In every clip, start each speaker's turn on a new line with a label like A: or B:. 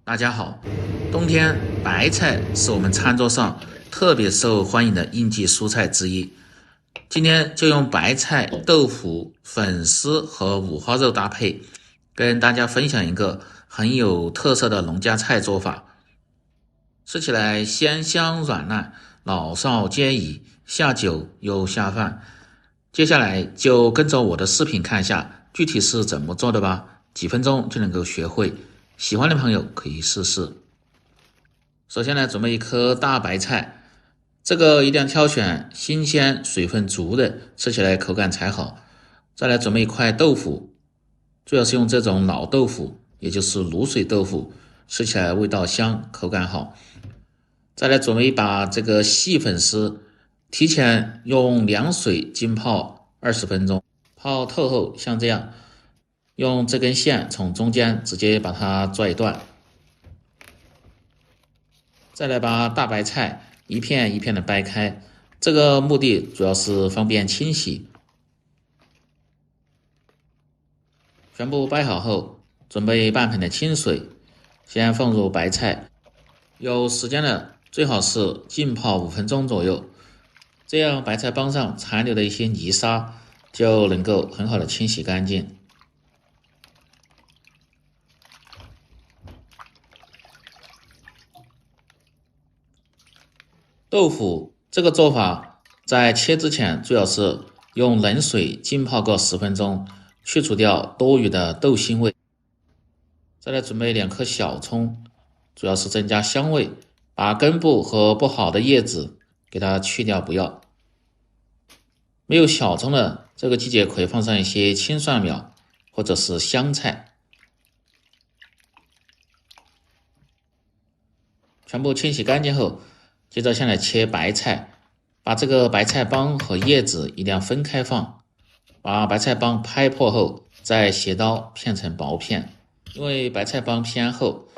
A: 大家好，冬天白菜是我们餐桌上特別受歡迎的應季蔬菜之一。今天就用白菜、豆腐、粉絲和五花肉搭配，跟大家分享一個很有特色的農家菜做法。吃起來鮮香軟爛，老少皆宜，下酒又下飯。接下來就跟着我的視頻看一下具體是怎麼做的吧，幾分鐘就能夠學會。喜歡的朋友可以試試。首先呢，準備一顆大白菜，這個一定要挑選新鮮、水分足的，吃起來口感才好。再來準備一塊豆腐，最好是用這種老豆腐，也就是滷水豆腐，吃起來味道香，口感好。再來準備一把這個細粉絲，提前用涼水浸泡20分鐘，泡透後像這樣。用這根線從中間直接把它拽斷，再來把大白菜一片一片的掰開，這個目的主要是方便清洗。全部掰好後，準備半盆的清水，先放入白菜，有時間的最好是浸泡5分鐘左右，這樣白菜幫上殘留的一些泥沙就能夠很好的清洗乾淨。豆腐這個做法在切之前最好是用冷水浸泡個10分鐘，去除掉多餘的豆腥味。再來準備2顆小蔥，主要是增加香味，把根部和不好的葉子給它去掉不要。沒有小蔥的這個季節可以放上一些青蒜苗或者是香菜。全部清洗乾淨後，接着下來切白菜，把這個白菜幫和葉子一定要分開放，把白菜幫拍破後，再斜刀片成薄片。因為白菜幫偏厚，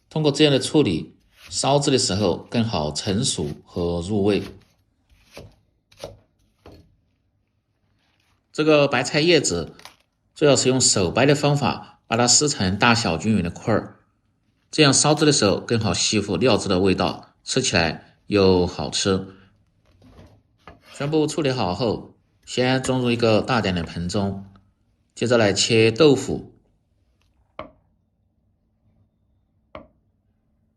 A: 通過這樣的處理，燒制的時候更好成熟和入味。這個白菜葉子最好是用手掰的方法，把它撕成大小均勻的塊，這樣燒制的時候更好吸附料汁的味道，吃起來又好吃。全部處理好後，先裝入一個大點的盆中，接着來切豆腐。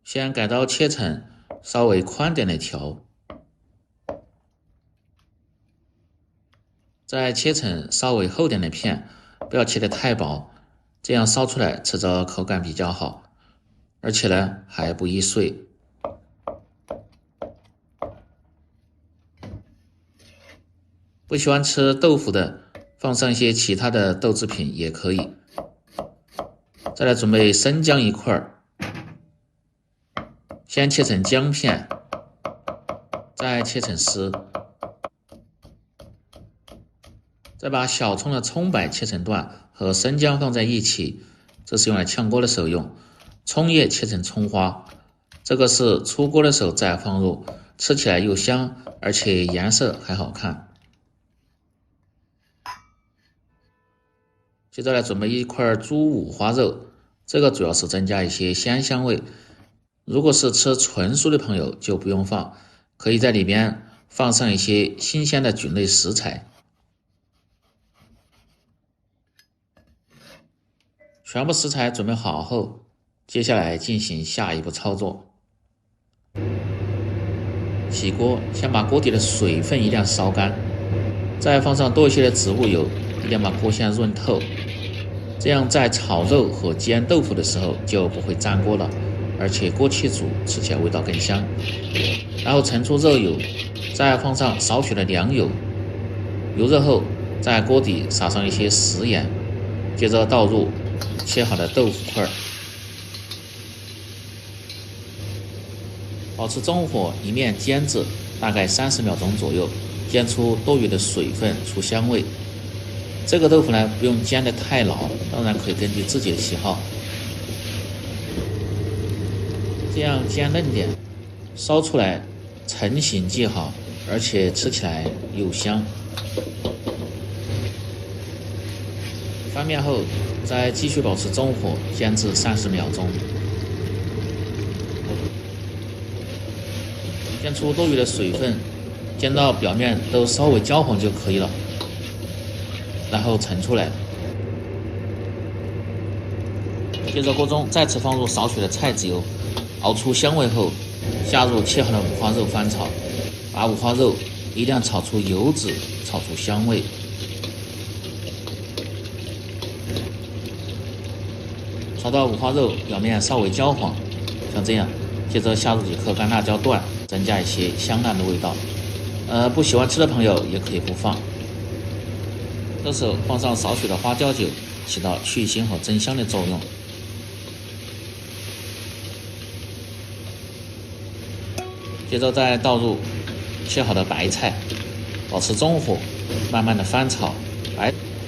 A: 先改刀切成稍微寬點的條，再切成稍微厚點的片，不要切得太薄，這樣燒出來吃着口感比較好，而且呢還不易碎。不喜歡吃豆腐的，放上一些其他的豆製品也可以。再來準備生薑1塊，先切成薑片，再切成絲，再把小蔥的蔥白切成段和生薑放在一起，這是用來炝鍋的時候用。蔥葉切成蔥花，這個是出鍋的時候再放入，吃起來又香，而且顏色還好看。接着來準備1塊豬五花肉，這個主要是增加一些鮮香味。如果是吃純素的朋友就不用放，可以在裡邊放上一些新鮮的菌類食材。全部食材準備好後，接下來進行下一步操作。起鍋，先把鍋底的水分一定要燒乾，再放上多一些的植物油，一定要把鍋先潤透，這樣在炒肉和煎豆腐的時候就不會粘鍋了，而且鍋氣足，吃起來味道更香。然後盛出肉油，再放上少許的涼油，油熱後在鍋底撒上一些食鹽，接着倒入切好的豆腐塊，保持中火一面煎制大概30秒鐘左右，煎出多余的水分，出香味。這個豆腐呢，不用煎得太老，當然可以根据自己的喜好。這樣煎嫩點，燒出來成型既好，而且吃起來又香。翻面後，再繼續保持中火煎至30秒鐘。煎出多余的水分，煎到表面都稍微焦黄就可以了，然後盛出来。接着鍋中再次放入少许的菜籽油，熬出香味後，下入切好的五花肉翻炒，把五花肉一定要炒出油脂，炒出香味。炒到五花肉表面稍微焦黄，像这樣，接着下入几顆干辣椒段，增加一些香辣的味道。不喜歡吃的朋友也可以不放。這時候放上少許的花椒酒，起到去腥和增香的作用。接着再倒入切好的白菜，保持中火，慢慢的翻炒。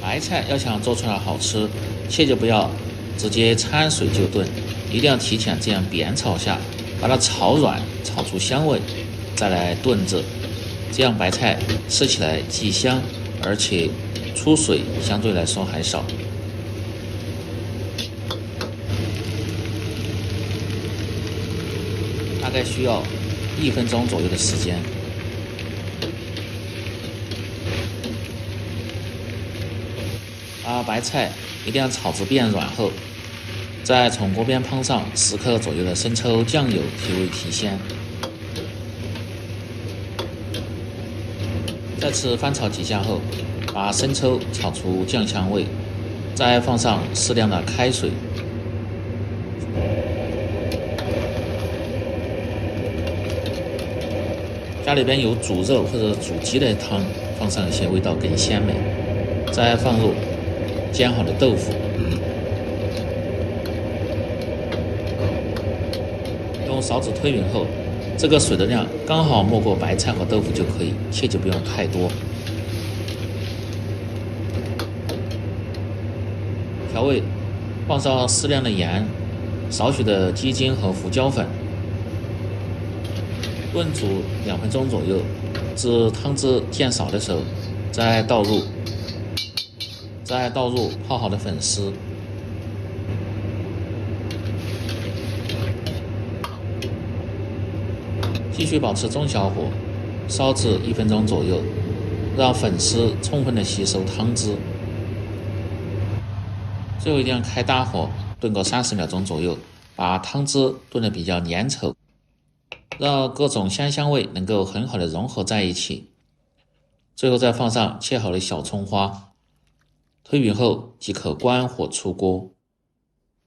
A: 白菜要想做出来好吃，切记不要直接掺水就炖，一定要提前这樣煸炒下，把它炒軟，炒出香味，再來燉制。這樣白菜吃起來既香，而且出水相對來說還少。大概需要1分鐘左右的時間。把白菜一定要炒至變軟後，再從鍋邊烹上10克左右的生抽醬油，提味提鮮。再次翻炒幾下後，把生抽炒出醬香味，再放上適量的開水。家裡邊有煮肉或者煮雞的湯，放上一些味道更鮮美。再放入煎好的豆腐，用勺子推匀後，這個水的量剛好沒過白菜和豆腐就可以，切記不用太多。調味，放上適量的鹽，少許的雞精和胡椒粉，燉煮2分鐘左右，至湯汁漸少的時候，再倒入泡好的粉絲。繼續保持中小火，燒至1分鐘左右，讓粉絲充分的吸收湯汁。最後一定要開大火，燉個30秒鐘左右，把湯汁燉得比較粘稠，讓各種香味能夠很好的融合在一起。最後再放上切好的小蔥花，推匀後即可關火出鍋。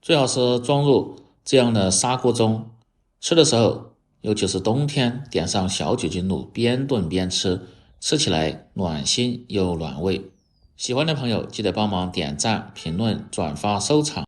A: 最好是裝入這樣的砂鍋中，吃的時候，尤其是冬天，點上小酒精爐，邊燉邊吃，吃起來暖心又暖胃。喜歡的朋友記得幫忙點讚、評論、轉發、收藏。